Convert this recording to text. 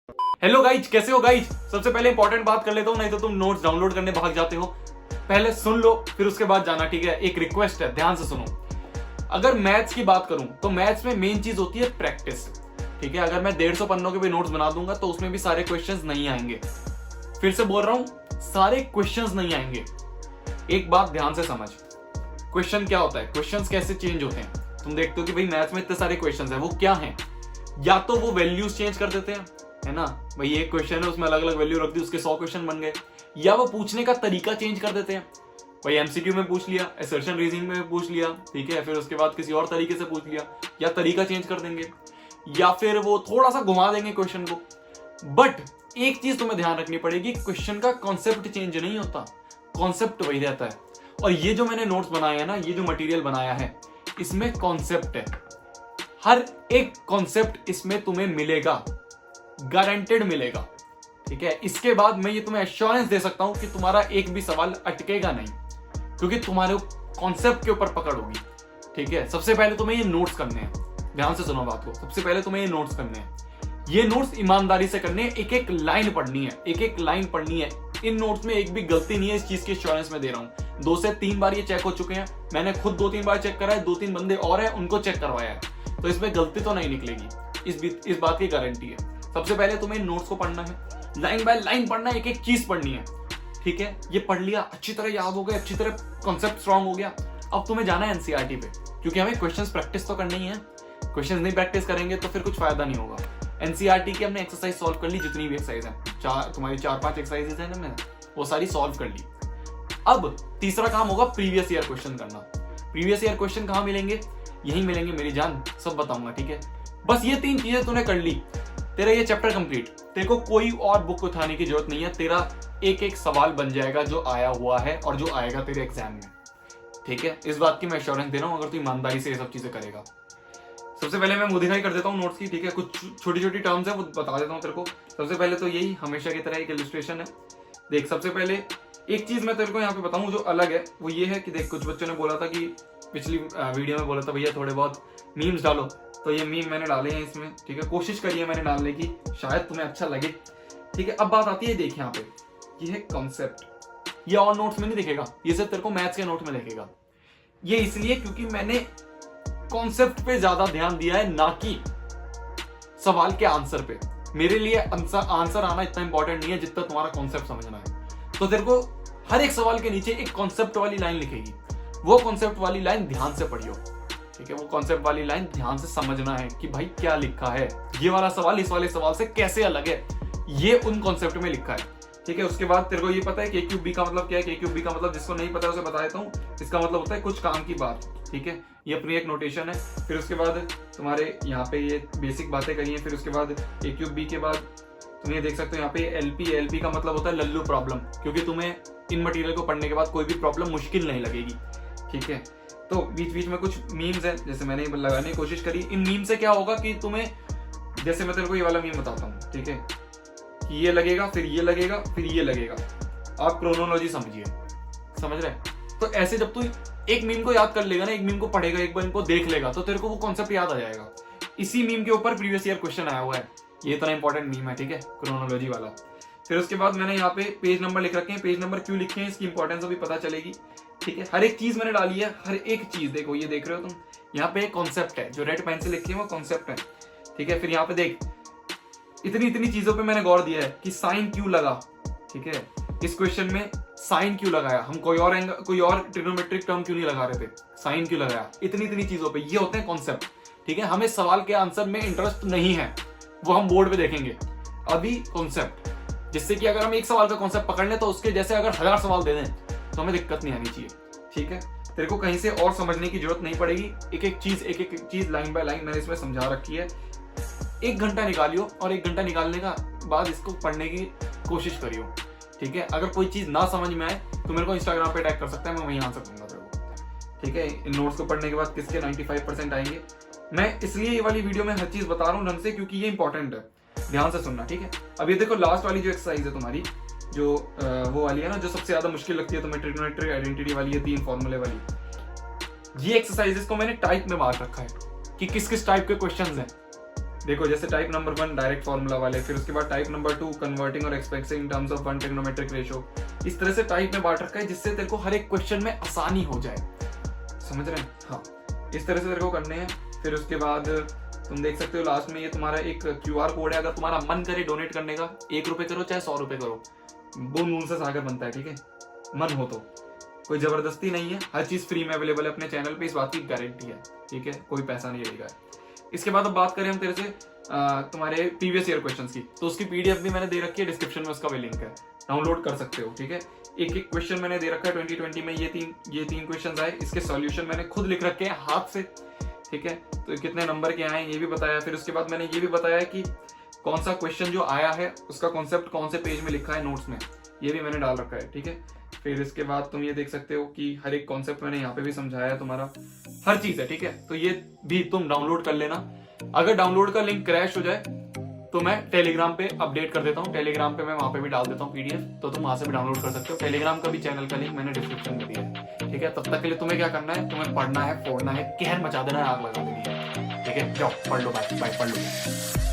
Hello guys, कैसे हो guys. सबसे पहले इंपॉर्टेंट बात कर लेता हूं, नहीं तो तुम नोट्स डाउनलोड करने भाग जाते हो। पहले सुन लो फिर उसके बाद जाना, ठीक है। एक रिक्वेस्ट है, ध्यान से सुनो। अगर मैथ्स की बात करूं तो मैथ्स में मेन चीज होती है प्रैक्टिस, ठीक है। अगर मैं 150 पन्नों के भी नोट्स बना दूंगा तो उसमें भी सारे क्वेश्चंस नहीं आएंगे। फिर से बोल रहा हूं, सारे क्वेश्चंस नहीं आएंगे। एक बात ध्यान से समझ, क्वेश्चन क्या होता है, क्वेश्चंस कैसे चेंज होते हैं। तुम देखते हो कि भाई मैथ्स में इतने सारे क्वेश्चंस हैं, वो क्या हैं? या तो वो वैल्यूज चेंज कर देते हैं, है ना भाई, एक क्वेश्चन है उसमें अलग अलग वैल्यू रख दी, उसके 100 क्वेश्चन बन गए। या वो पूछने का तरीका चेंज कर देते हैं, भाई एमसीक्यू में पूछ लिया, असर्शन रीजनिंग में पूछ लिया, ठीक है, फिर उसके बाद किसी और तरीके से पूछ लिया, या तरीका चेंज कर देंगे, या फिर वो थोड़ा सा घुमा देंगे क्वेश्चन को। बट एक चीज तुम्हें ध्यान रखनी पड़ेगी, क्वेश्चन का कॉन्सेप्ट चेंज नहीं होता, कॉन्सेप्ट वही रहता है। और ये जो मैंने नोट्स बनाए हैं ना, ये जो मटेरियल बनाया है, इसमें कॉन्सेप्ट है। हर एक कॉन्सेप्ट इसमें तुम्हें मिलेगा, गारंटेड मिलेगा, ठीक है। इसके बाद मैं ये तुम्हें एश्योरेंस दे सकता हूं कि तुम्हारा एक भी सवाल अटकेगा नहीं, क्योंकि तुम्हारे कॉन्सेप्ट के ऊपर पकड़ होगी, ठीक है। सबसे पहले तुम्हें ये नोट्स करने हैं, ध्यान से सुनो बात को। सबसे पहले तुम्हें ये नोट्स करने हैं, ये नोट्स ईमानदारी से करने हैं, एक एक लाइन पढ़नी है, एक एक लाइन पढ़नी है। इन नोट्स में एक भी गलती नहीं है, इस चीज की एश्योरेंस मैं दे रहा हूं। 2 से 3 बार ये चेक हो चुके हैं, मैंने खुद 2-3 बार चेक करा है, 2-3 बंदे और हैं उनको चेक करवाया है, तो इसमें गलती तो नहीं निकलेगी, इस बात की गारंटी है। सबसे पहले तुम्हें नोट्स को पढ़ना है, लाइन बाय लाइन पढ़ना है, एक एक चीज पढ़नी है, ठीक है। ये पढ़ लिया, अच्छी तरह याद हो गया, अच्छी तरह कॉन्सेप्ट स्ट्रांग हो गया। अब तुम्हें जाना है एनसीईआरटी पे, क्योंकि हमें क्वेश्चंस प्रैक्टिस तो करनी ही है। क्वेश्चंस नहीं प्रैक्टिस करेंगे तो फिर कुछ फायदा नहीं होगा। एनसीईआरटी की हमने एक्सरसाइज सॉल्व कर ली, जितनी भी एक्सरसाइज है, तुम्हारी 4-5 एक्सरसाइजेज है ना, मैंने वो सारी सॉल्व कर ली। अब तीसरा काम होगा प्रीवियस ईयर क्वेश्चन करना। प्रीवियस ईयर क्वेश्चन कहाँ मिलेंगे? यही मिलेंगे मेरी जान, सब बताऊंगा, ठीक है। बस ये 3 चीजें तूने कर ली, तेरा ये चैप्टर कंप्लीट। तेरे को कोई और बुक उठाने की जरूरत नहीं है, तेरा एक एक सवाल बन जाएगा जो आया हुआ है और जो आएगा तेरे एग्जाम में, ठीक है। इस बात की मैं एश्योरेंस दे रहा हूं, अगर तू ईमानदारी से ये सब चीजें करेगा। सबसे पहले मैं मोडिफाई कर देता हूँ नोट्स की, ठीक है। कुछ छोटी छोटी टर्म्स है वो बता देता हूँ तेरे को। सबसे पहले तो यही हमेशा की तरह एक इलस्ट्रेशन है। देख, सबसे पहले एक चीज मैं तेरे को यहाँ पे बताऊं जो अलग है, वो ये है कि देख, कुछ बच्चों ने बोला था कि पिछली वीडियो में बोला था भैया थोड़े बहुत मीम्स डालो, तो ये मीम मैंने डाले हैं इसमें, ठीक है। कोशिश करी है मैंने डालने की, शायद तुम्हें अच्छा लगे, ठीक है। अब बात आती है, देख यहाँ पे ये है कॉन्सेप्ट, ये और नोट्स में नहीं दिखेगा, ये सिर्फ तेरे को मैथ्स के नोट में दिखेगा। ये इसलिए क्योंकि मैंने कॉन्सेप्ट पे ज्यादा ध्यान दिया है, ना कि सवाल के आंसर पे। मेरे लिए आंसर आना इतना इंपॉर्टेंट नहीं है जितना तुम्हारा कॉन्सेप्ट समझना है। तो तेरे को हर एक सवाल के नीचे एक कॉन्सेप्ट वाली लाइन लिखेगी, वो कॉन्सेप्ट वाली लाइन ध्यान से पढ़ियो, ठीक है। वो कॉन्सेप्ट वाली लाइन ध्यान से समझना है कि भाई क्या लिखा है, ये वाला सवाल इस वाले सवाल से कैसे अलग है, ये उन कॉन्सेप्ट में लिखा है, ठीक है। उसके बाद तेरे को ये पता है k क्यूब b का मतलब क्या है। k क्यूब b का मतलब, जिसको नहीं पता है उसे बता देता हूँ, इसका मतलब होता है कुछ काम की बात, ठीक है। ये अपनी एक नोटेशन है। फिर उसके बाद तुम्हारे यहाँ पे ये बेसिक बातें करी है। फिर उसके बाद k क्यूब b के बाद तुम ये देख सकते हो यहाँ पे LP का मतलब होता है लल्लू प्रॉब्लम, क्योंकि तुम्हें इन मटेरियल को पढ़ने के बाद कोई भी प्रॉब्लम मुश्किल नहीं लगेगी, ठीक है। तो बीच बीच में कुछ मीम्स है, जैसे मैंने लगाने की कोशिश करी। इन मीम से क्या होगा कि तुम्हें, जैसे मैं तेरे को ये वाला मीम बताता हूँ, ठीक है, कि ये लगेगा, फिर ये लगेगा, फिर ये लगेगा। आप क्रोनोलॉजी समझिए, समझ रहे? तो ऐसे जब तू एक मीम को याद कर लेगा ना, एक मीम को पढ़ेगा, एक बार इनको देख लेगा, तो तेरे को वो कॉन्सेप्ट याद आ जाएगा। इसी मीम के ऊपर प्रीवियस ईयर क्वेश्चन आया हुआ है, ये इतना इंपॉर्टेंट मीम है, ठीक है, क्रोनोलॉजी वाला। फिर उसके बाद मैंने यहाँ पे पेज नंबर लिख रखे हैं। पेज नंबर क्यों लिखे हैं, इसकी इंपॉर्टेंस अभी पता चलेगी, ठीक है। हर एक चीज मैंने डाली है, हर एक चीज देखो, ये देख रहे हो तुम, यहाँ पे एक कॉन्सेप्ट है, जो रेड पेन से लिखी है वो कॉन्सेप्ट है, ठीक है। फिर यहाँ पे देख, इतनी इतनी चीजों पे मैंने गौर दिया है कि साइन क्यों लगा, ठीक है, इस क्वेश्चन में साइन क्यों लगाया, हम कोई और ट्रिग्नोमेट्रिक टर्म क्यों नहीं लगा रहे थे, साइन क्यों लगाया, इतनी इतनी चीजों पे। ये होते हैं कॉन्सेप्ट, ठीक है। हमें सवाल के आंसर में इंटरेस्ट नहीं है, वो हम बोर्ड पे देखेंगे। अभी कॉन्सेप्ट, जिससे कि अगर हम एक सवाल का कॉन्सेप्ट पकड़ लें तो उसके जैसे अगर 1000 सवाल दे दें तो हमें दिक्कत नहीं आनी चाहिए, ठीक है। तेरे को कहीं से और समझने की जरूरत नहीं पड़ेगी, एक एक चीज लाइन बाय लाइन मैंने इसमें समझा रखी है। 1 घंटा निकालियो, और 1 घंटा निकालने का बाद इसको पढ़ने की कोशिश करियो, ठीक है। अगर कोई चीज ना समझ में आए तो मेरे को इंस्टाग्राम पे टैग कर सकता है, मैं वहीं आंसर दूंगा तेरे को, ठीक है। इन नोट्स को पढ़ने के बाद किसके 95% आएंगे। मैं इसलिए ये वाली वीडियो में हर चीज बता रहा हूँ ढंग से, क्योंकि ये इंपॉर्टेंट है, ध्यान से सुनना, ठीक है। अब ये देखो, लास्ट वाली जो एक्सरसाइज है तुम्हारी, जो वो वाली है ना, जो सबसे ज्यादा मुश्किल लगती है तुम्हें, ट्रिग्नोमेट्रिक आइडेंटिटी वाली है, 3 फॉर्मूले वाली। ये एक्सरसाइजेस को मैंने टाइप में बांट रखा है कि किस किस टाइप के क्वेश्चंस हैं, देखो जैसे टाइप नंबर 1 डायरेक्ट फॉर्मूला वाले, फिर उसके बाद टाइप नंबर 2 कन्वर्टिंग और expressing in terms of one trigonometric ratio. इस तरह से टाइप में बांट रखा है जिससे तेरे को हर एक क्वेश्चन में आसानी हो जाए, समझ रहे हैं? हाँ, इस तरह से तेरे को करने हैं। फिर उसके बाद तुम देख सकते हो लास्ट में ये तुम्हारा एक QR कोड है। अगर तुम्हारा मन करे डोनेट करने का, 1 रुपए करो चाहे 100 रुपए करो, बूंद बूंद से सागर बनता है, ठीक है? मन हो तो, कोई जबरदस्ती नहीं है, हर चीज फ्री में अवेलेबल है अपने चैनल पे, इस बात की गारंटी है, ठीक है? कोई पैसा नहीं लगेगा। इसके बाद अब बात करें हम तेरे से तुम्हारे प्रीवियस ईयर क्वेश्चंस की, तो उसकी PDF भी मैंने दे रखी है, डिस्क्रिप्शन में उसका भी लिंक है, डाउनलोड कर सकते हो, ठीक है? एक एक क्वेश्चन मैंने दे रखा है। 2020 में ये तीन क्वेश्चन आए, इसके सॉल्यूशन मैंने खुद लिख रखे हैं हाथ से, ठीक है? तो कितने नंबर के आए ये भी बताया। फिर उसके बाद मैंने ये भी बताया कि कौन सा क्वेश्चन जो आया है उसका कॉन्सेप्ट कौन से पेज में लिखा है नोट्स में, ये भी मैंने डाल रखा है, ठीक है? फिर इसके बाद तुम ये देख सकते हो कि हर एक कॉन्सेप्ट मैंने यहाँ पे भी समझाया है, तुम्हारा हर चीज है, ठीक है? तो ये भी तुम डाउनलोड कर लेना। अगर डाउनलोड का लिंक क्रैश हो जाए तो मैं टेलीग्राम पे अपडेट कर देता हूँ, टेलीग्राम पे मैं वहां पे भी डाल देता हूँ PDF, तो तुम वहां से भी डाउनलोड कर सकते हो। टेलीग्राम का भी चैनल का लिंक मैंने डिस्क्रिप्शन में दिया है, ठीक है? तब तक के लिए तुम्हें क्या करना है, तुम्हें पढ़ना है, फोड़ना है, कहर मचा देना है, आग लगा देनी है, ठीक है? जाओ पढ़ लो, बाय बाय, पढ़ लो।